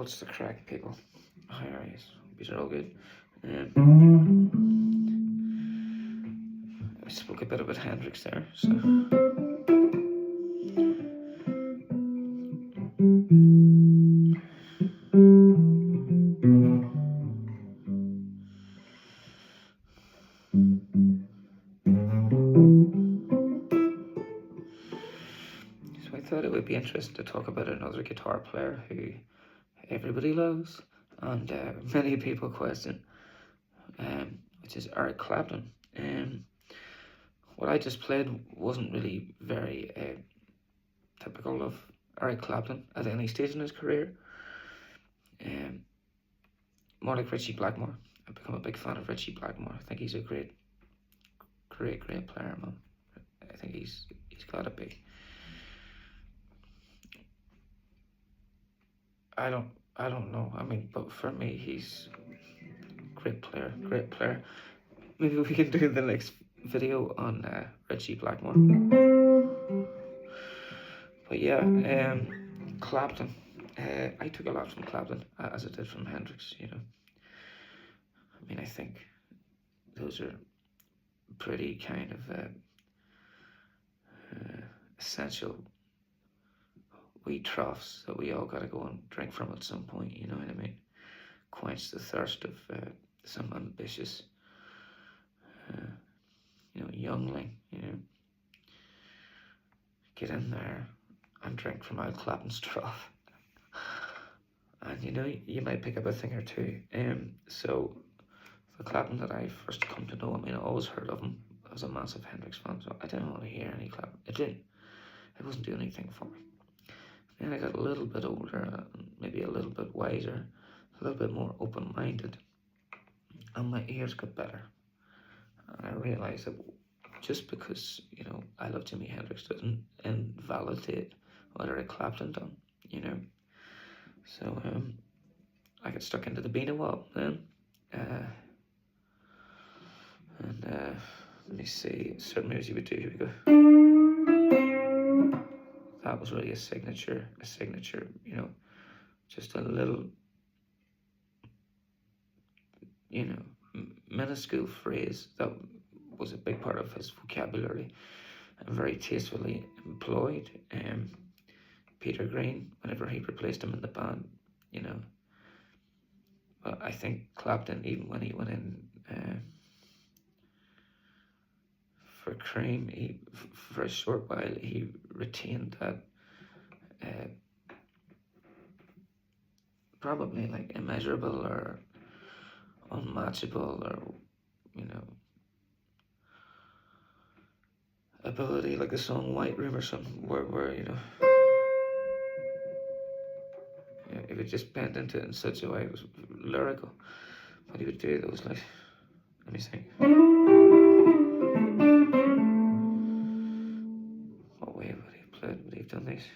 What's the crack, people? How are you? These are all good. I spoke a bit about Hendrix there, so. So I thought it would be interesting to talk about another guitar player who everybody loves and many people question, which is Eric Clapton. What I just played wasn't really very typical of Eric Clapton at any stage in his career. More like Ritchie Blackmore. I've become a big fan of Ritchie Blackmore. I think he's a great player, man. I think he's got to be. I don't know. I mean, but for me, he's great player. Maybe we can do the next video on Ritchie Blackmore. But yeah, Clapton. I took a lot from Clapton, as I did from Hendrix, you know. I mean, I think those are pretty kind of essential wee troughs that we all gotta go and drink from at some point, you know what I mean? Quench the thirst of some ambitious, youngling, you know. Get in there and drink from Al Clapton's trough. And you know, you might pick up a thing or two. So the Clapton that I first come to know, I mean, I always heard of him. I was a massive Hendrix fan, so I didn't want to hear any Clapton. It wasn't doing anything for me. Then I got a little bit older, maybe a little bit wiser, a little bit more open-minded, and my ears got better. And I realized that just because, you know, I love Jimi Hendrix doesn't invalidate what Eric Clapton done, you know. So I got stuck into the Beano wall then. Let me see, certain moves you would do, here we go. That was really a signature, you know, just a little, you know, minuscule phrase that was a big part of his vocabulary and very tastefully employed. Peter Green, whenever he replaced him in the band, you know. But I think Clapton, even when he went in for Cream, for a short while, he retained that probably like immeasurable or unmatchable or, you know, ability, like the song White Room or something, where you know, he would just bend into it in such a way, it was lyrical. But he would do those, like, let me think. What way would he have played? Would he have done these?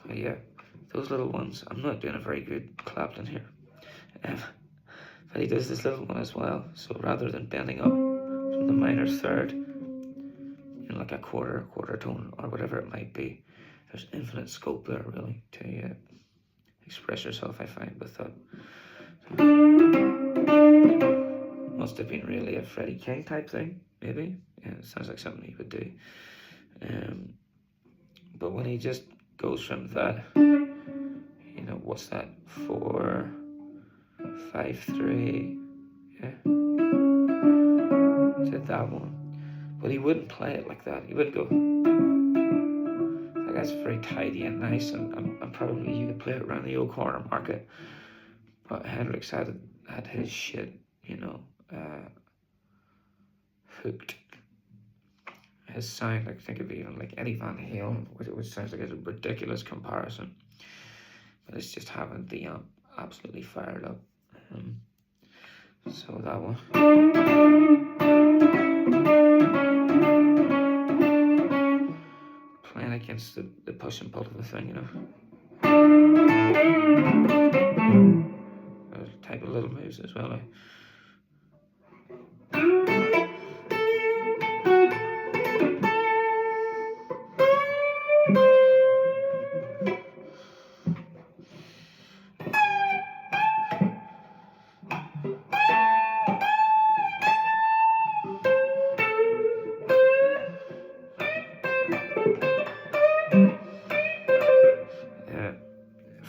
But yeah, those little ones. I'm not doing a very good Clapton here. But he does this little one as well. So rather than bending up from the minor third, you know, like a quarter tone or whatever it might be, there's infinite scope there really to express yourself, I find, with that. Must have been really a Freddie King type thing, maybe. Yeah, it sounds like something he would do. But when he just goes from that, you know, what's that, 4, 5, 3, yeah, to that one. But he wouldn't play it like that. He wouldn't go, like, that's very tidy and nice, and probably you could play it around the old corner market. But Hendrix had his shit, you know, hooked. His sound, like, think of even like Eddie Van Halen, which sounds like a ridiculous comparison, but it's just having the amp absolutely fired up. So that one. Playing against the push and pull of the thing, you know.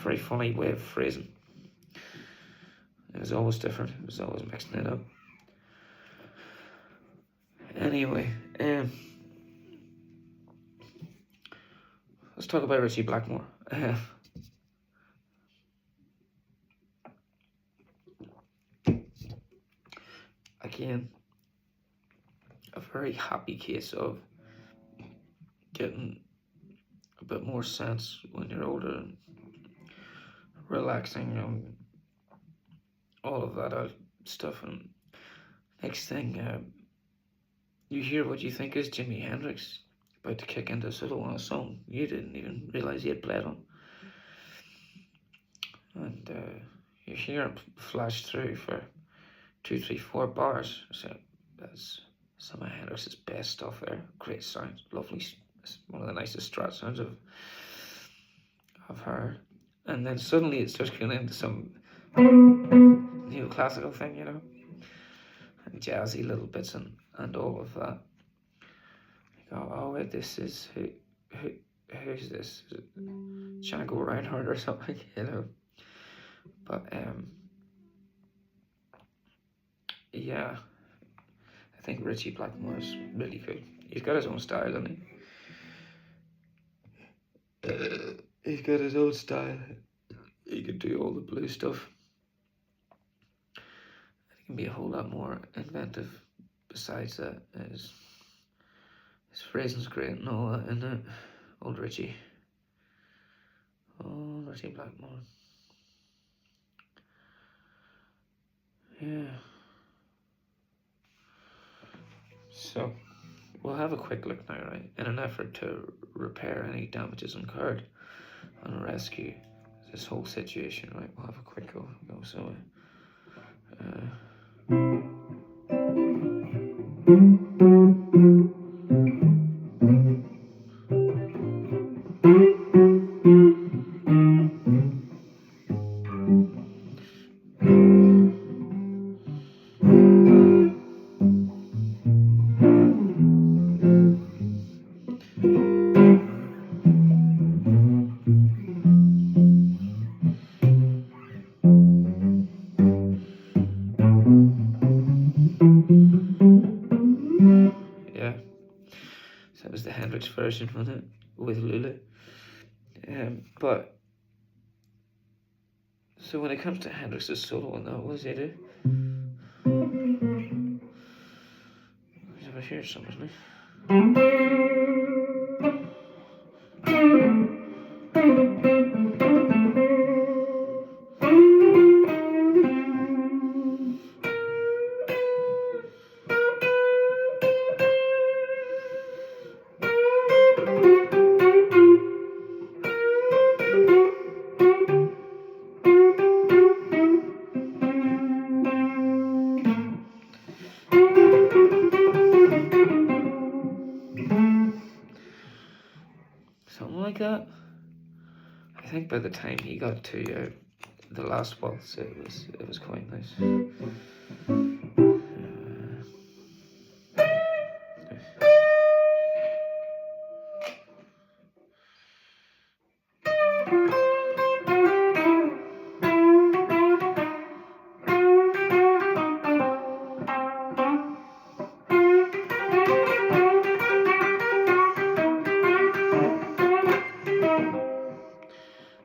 very funny way of phrasing. It was always different. It was always mixing it up. Anyway, let's talk about Richie Blackmore. Again, a very happy case of getting a bit more sense when you're older and relaxing and all of that stuff. And next thing, you hear what you think is Jimi Hendrix about to kick into solo on a song you didn't even realize he had played on. And you hear him flash through for 2, 3, 4 bars. So that's some of Hendrix's best stuff there. Great sound, lovely. It's one of the nicest Strat sounds I've heard. And then suddenly it starts going into some neoclassical thing, you know, and jazzy little bits and all of that. You go, oh wait, this is who's this? Is it Django Reinhardt or something, you know? But yeah, I think Richie Blackmore is really good. He's got his own style, hasn't he? He's got his own style. He can do all the blues stuff. He can be a whole lot more inventive. Besides that, his phrasing's great and all that, isn't it? Old Richie. Oh, Richie Blackmore. Yeah. So, we'll have a quick look now, right? In an effort to repair any damages incurred and rescue this whole situation, right? We'll have a quick go. So, yeah. So that was the Hendrix version, wasn't it? With Lulu. But so when it comes to Hendrix's solo and that, what does he do? He's over here somewhere, isn't he? Something like that. I think by the time he got to the last waltz, it was quite nice.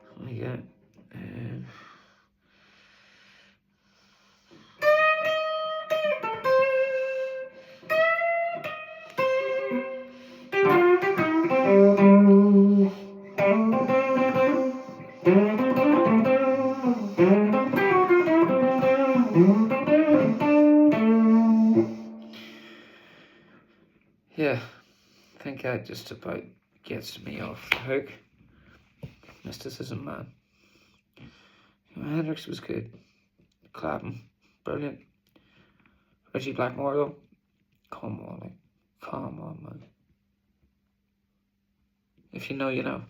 Yeah. Yeah, I think that just about gets me off the hook. Mysticism, man. Hendrix was good. Clapton, brilliant. Richie Blackmore, though, come on, man. If you know, you know.